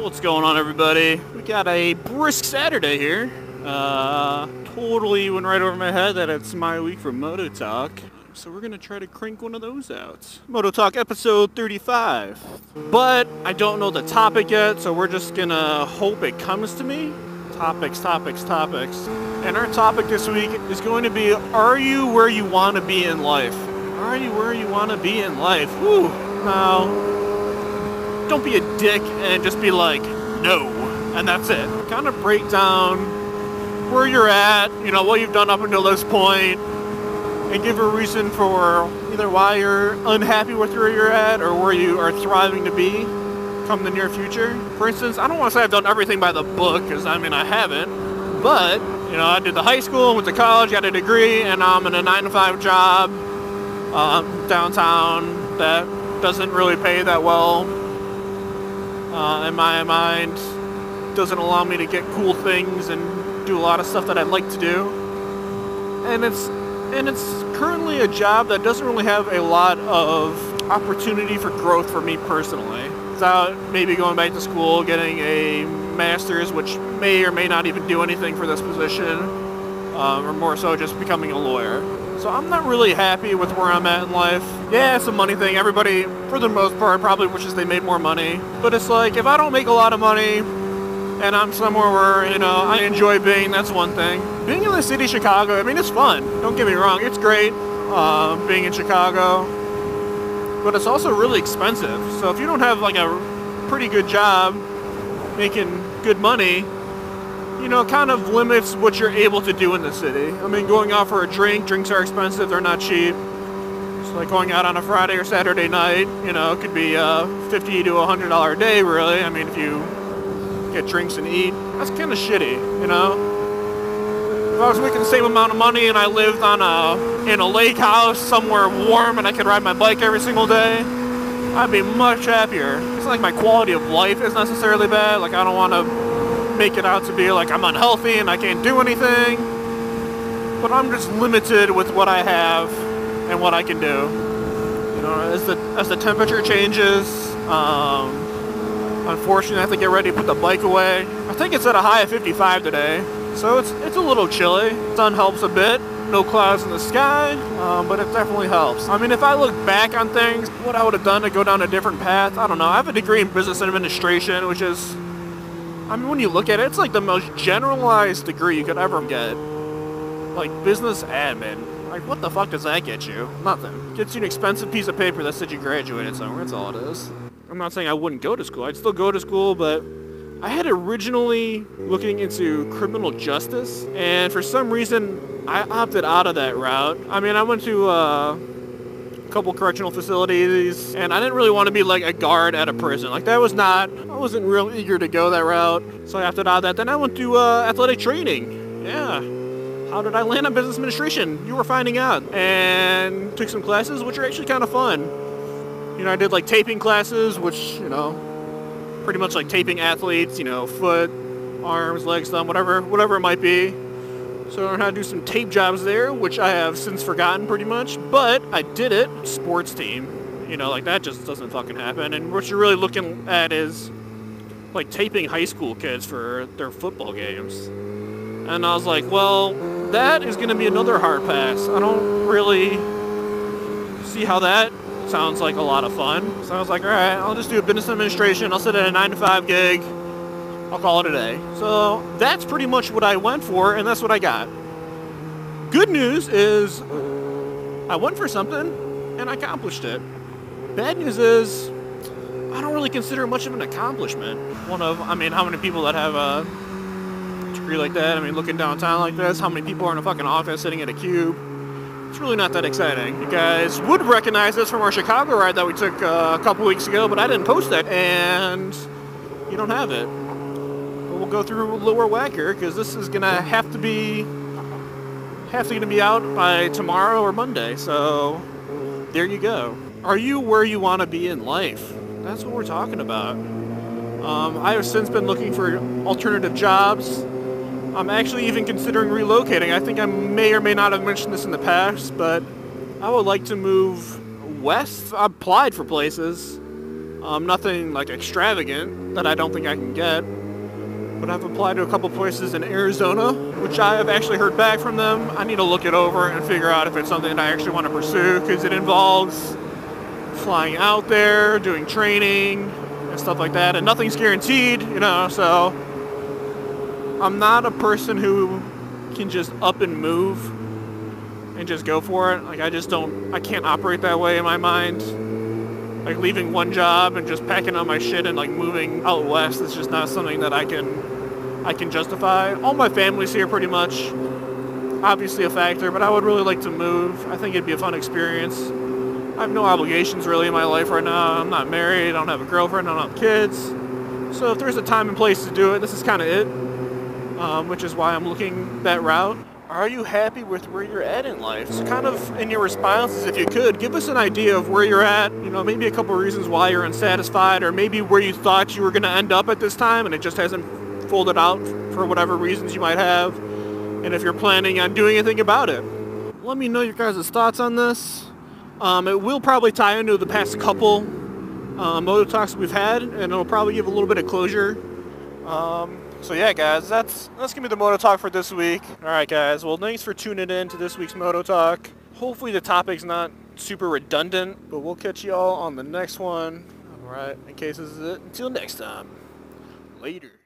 What's going on, everybody? We got a brisk Saturday here. Totally went right over my head that it's my week for MotoTalk. So we're gonna try to crank one of those out. MotoTalk episode 35. But I don't know the topic yet, so we're just gonna hope it comes to me. Topics. And our topic this week is going to be, are you where you want to be in life? Are you where you want to be in life? Whew. Now, don't be a dick and just be like, no, and that's it. Kind of break down where you're at, you know, what you've done up until this point, and give a reason for either why you're unhappy with where you're at or where you are thriving to be come the near future. For instance, I don't want to say I've done everything by the book, because I haven't, but, you know, I did the high school, went to college, got a degree, and now I'm in a 9-to-5 job downtown that doesn't really pay that well. In my mind, doesn't allow me to get cool things and do a lot of stuff that I'd like to do. And it's currently a job that doesn't really have a lot of opportunity for growth for me personally. Without maybe going back to school, getting a master's, which may or may not even do anything for this position, or more so just becoming a lawyer. So I'm not really happy with where I'm at in life. Yeah, it's a money thing. Everybody, for the most part, probably wishes they made more money. But it's like, if I don't make a lot of money, and I'm somewhere where, you know, I enjoy being, that's one thing. Being in the city of Chicago, it's fun. Don't get me wrong, it's great being in Chicago. But it's also really expensive. So if you don't have like a pretty good job making good money, you know, it kind of limits what you're able to do in the city. Going out for a drink, drinks are expensive, they're not cheap. It's like going out on a Friday or Saturday night, you know, it could be a $50 to $100 a day, really. If you get drinks and eat, that's kind of shitty, you know? If I was making the same amount of money and I lived in a lake house somewhere warm and I could ride my bike every single day, I'd be much happier. It's like my quality of life is necessarily bad. Like, I don't want to make it out to be like I'm unhealthy and I can't do anything, but I'm just limited with what I have and what I can do. You know, as the temperature changes, unfortunately I have to get ready to put the bike away. I think it's at a high of 55 today, so it's a little chilly. The sun helps a bit. No clouds in the sky, but it definitely helps. If I look back on things, what I would have done to go down a different path, I don't know. I have a degree in business administration, which is, when you look at it, it's like the most generalized degree you could ever get. Like business admin. Like, what the fuck does that get you? Nothing. Gets you an expensive piece of paper that said you graduated somewhere. That's all it is. I'm not saying I wouldn't go to school. I'd still go to school, but I had originally looking into criminal justice, and for some reason, I opted out of that route. I went to a couple correctional facilities, and I didn't really want to be like a guard at a prison. Like, I wasn't real eager to go that route, so I opted out of that. Then I went to athletic training. Yeah. How did I land on business administration? You were finding out. And took some classes, which are actually kind of fun. You know, I did like taping classes, which, you know, pretty much like taping athletes, you know, foot, arms, legs, thumb, whatever it might be. So I learned how to do some tape jobs there, which I have since forgotten pretty much, but I did it. Sports team, you know, like that just doesn't fucking happen. And what you're really looking at is like taping high school kids for their football games. And I was like, well, that is going to be another hard pass. I don't really see how that sounds like a lot of fun. So I was like, all right, I'll just do a business administration. I'll sit at a 9-to-5 gig. I'll call it a day. So that's pretty much what I went for, and that's what I got. Good news is I went for something, and I accomplished it. Bad news is I don't really consider it much of an accomplishment. How many people that have a degree like that, looking downtown like this, how many people are in a fucking office sitting at a cube? It's really not that exciting. You guys would recognize this from our Chicago ride that we took a couple weeks ago, but I didn't post that, and you don't have it. We'll go through Lower Whacker, because this is gonna have to be out by tomorrow or Monday. So there you go. Are you where you want to be in life? That's what we're talking about. I have since been looking for alternative jobs. I'm actually even considering relocating. I think I may or may not have mentioned this in the past, but I would like to move west. I applied for places. Nothing like extravagant that I don't think I can get. But I've applied to a couple places in Arizona, which I have actually heard back from them. I need to look it over and figure out if it's something that I actually want to pursue, because it involves flying out there, doing training, and stuff like that, and nothing's guaranteed, you know, so I'm not a person who can just up and move and just go for it. Like, I can't operate that way in my mind. Like, leaving one job and just packing up my shit and like moving out west is just not something that I can justify. All my family's here pretty much, obviously a factor, but I would really like to move. I think it'd be a fun experience. I have no obligations really in my life right now. I'm not married, I don't have a girlfriend, I don't have kids. So if there's a time and place to do it, this is kind of it, which is why I'm looking that route. Are you happy with where you're at in life? So kind of in your responses, if you could, give us an idea of where you're at, you know, maybe a couple reasons why you're unsatisfied, or maybe where you thought you were going to end up at this time and it just hasn't folded out for whatever reasons you might have, and if you're planning on doing anything about it. Let me know your guys' thoughts on this. It will probably tie into the past couple MotoTalks we've had, and it'll probably give a little bit of closure. So yeah, guys, that's gonna be the MotoTalk for this week. All right, guys. Well, thanks for tuning in to this week's MotoTalk. Hopefully the topic's not super redundant, but we'll catch y'all on the next one. All right. In case this is it. Until next time. Later.